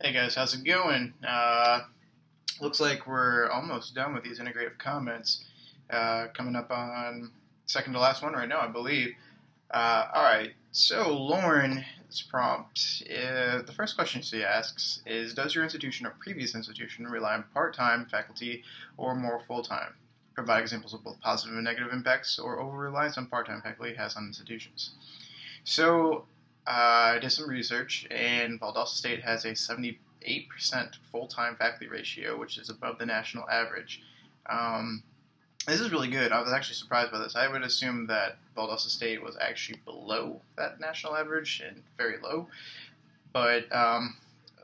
Hey guys, how's it going? Looks like we're almost done with these integrative comments. Coming up on second to last one right now, I believe. Alright, so Lauren's prompt, the first question she asks is, does your institution or previous institution rely on part-time faculty or more full-time? Provide examples of both positive and negative impacts or over-reliance on part-time faculty has on institutions. So, I did some research, and Valdosta State has a 78% full-time faculty ratio, which is above the national average. This is really good. I was actually surprised by this. I would assume that Valdosta State was actually below that national average and very low, but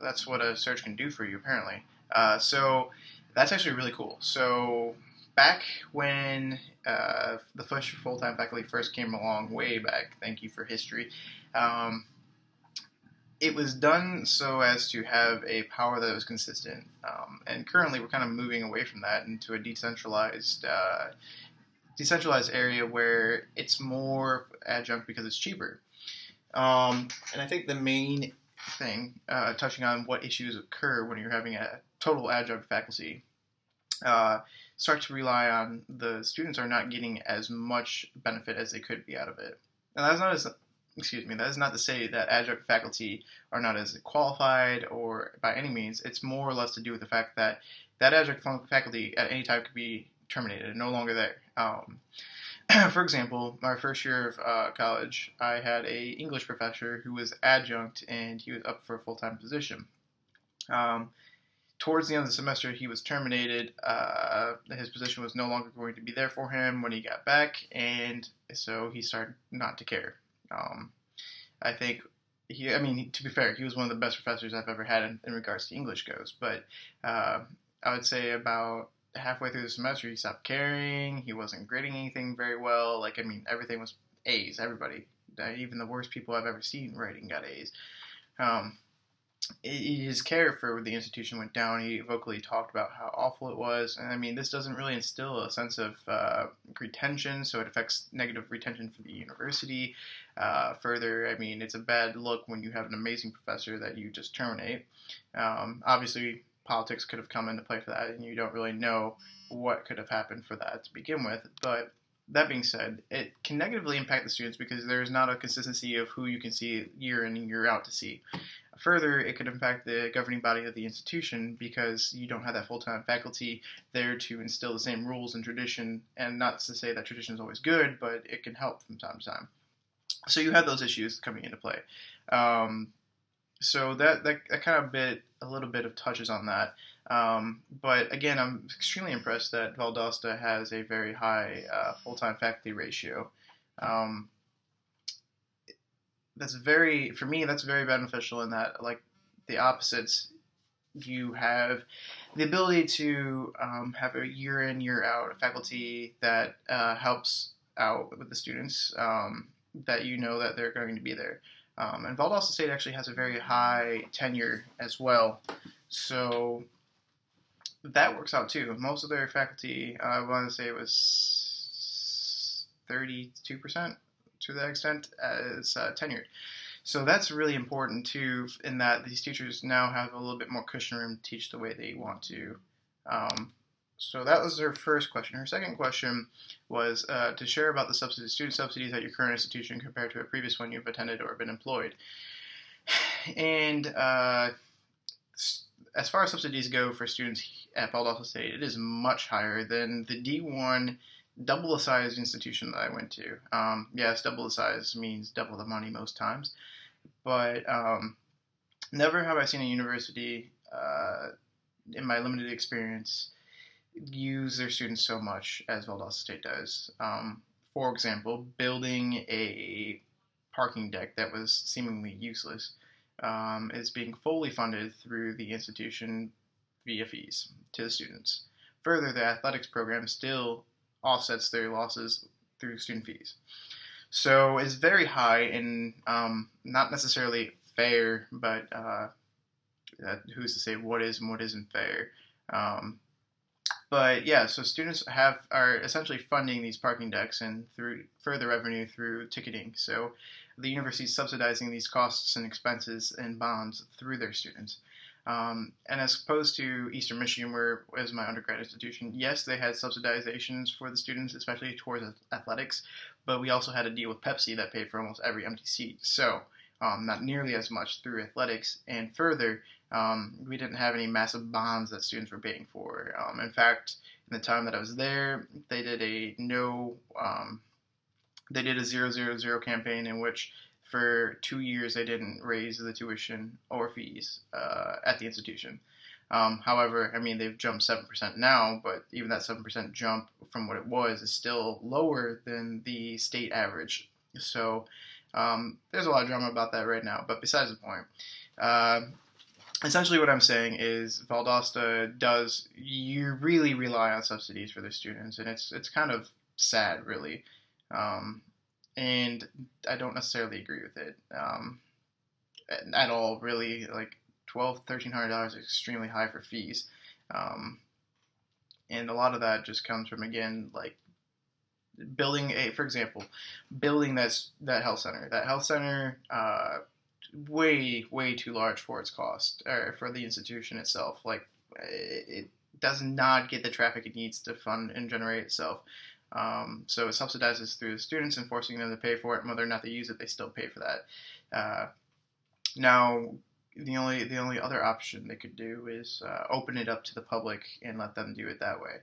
that's what a search can do for you, apparently. So that's actually really cool. So back when the full-time faculty first came along, way back, thank you for history, it was done so as to have a power that was consistent. And currently we're kind of moving away from that into a decentralized area where it's more adjunct because it's cheaper. And I think the main thing, touching on what issues occur when you're having a total adjunct faculty, start to rely on the students are not getting as much benefit as they could be out of it. And that is not to say that adjunct faculty are not as qualified or by any means. It's more or less to do with the fact that adjunct faculty at any time could be terminated and no longer there. For example, my first year of college, I had a English professor who was adjunct and he was up for a full-time position. Towards the end of the semester, he was terminated. His position was no longer going to be there for him when he got back, and so he started not to care. I think to be fair, he was one of the best professors I've ever had in regards to English goes, but I would say about halfway through the semester, he stopped caring. He wasn't grading anything very well. Everything was A's. Everybody, even the worst people I've ever seen writing got A's. His care for the institution went down. He vocally talked about how awful it was. And this doesn't really instill a sense of retention, so it affects negative retention for the university. Further, it's a bad look when you have an amazing professor that you just terminate. Obviously, politics could have come into play for that, and you don't really know what could have happened for that to begin with. But that being said, it can negatively impact the students because there's not a consistency of who you can see year in and year out to see. Further, it could impact the governing body of the institution because you don't have that full-time faculty there to instill the same rules and tradition, and not to say that tradition is always good, but it can help from time to time. So you have those issues coming into play. So that kind of a little bit of touches on that. But again, I'm extremely impressed that Valdosta has a very high full-time faculty ratio. For me, that's very beneficial in that, like the opposites, you have the ability to have a year in, year out faculty that helps out with the students, that you know that they're going to be there. And Valdosta State actually has a very high tenure as well, so that works out too. Most of their faculty, I want to say it was 32% to that extent, as tenured. So that's really important too, in that these teachers now have a little bit more cushion room to teach the way they want to. So that was her first question. Her second question was to share about the student subsidies at your current institution compared to a previous one you've attended or been employed. And as far as subsidies go for students at Valdosta State, it is much higher than the D1 double the size institution that I went to. Yes, double the size means double the money most times, but never have I seen a university in my limited experience use their students so much as Valdosta State does. For example, building a parking deck that was seemingly useless is being fully funded through the institution via fees to the students. Further, the athletics program still offsets their losses through student fees. So it's very high and not necessarily fair, but who's to say what is and what isn't fair. But yeah, so students are essentially funding these parking decks and through further revenue through ticketing. So the university is subsidizing these costs and expenses and bonds through their students. And as opposed to Eastern Michigan, where is my undergrad institution, yes, they had subsidizations for the students, especially towards athletics, but we also had a deal with Pepsi that paid for almost every empty seat. So not nearly as much through athletics. And further, we didn't have any massive bonds that students were paying for. In fact, in the time that I was there, they did a they did a 000 campaign in which for 2 years they didn't raise the tuition or fees at the institution. However, I mean, they've jumped 7% now, but even that 7% jump from what it was is still lower than the state average. So there's a lot of drama about that right now, but besides the point. Essentially what I'm saying is Valdosta you really rely on subsidies for their students, and it's kind of sad, really. And I don't necessarily agree with it at all, really. Like $1,200-$1,300 is extremely high for fees. And a lot of that just comes from, again, like for example, building that health center. That health center, way too large for its cost, or for the institution itself. Like, it does not get the traffic it needs to fund and generate itself. So it subsidizes through the students and forcing them to pay for it, and whether or not they use it, they still pay for that. Now, the only other option they could do is open it up to the public and let them do it that way.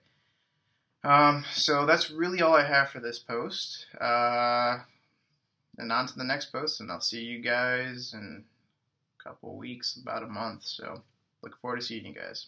So that's really all I have for this post. And on to the next post, and I'll see you guys in a couple weeks, about a month. So look forward to seeing you guys.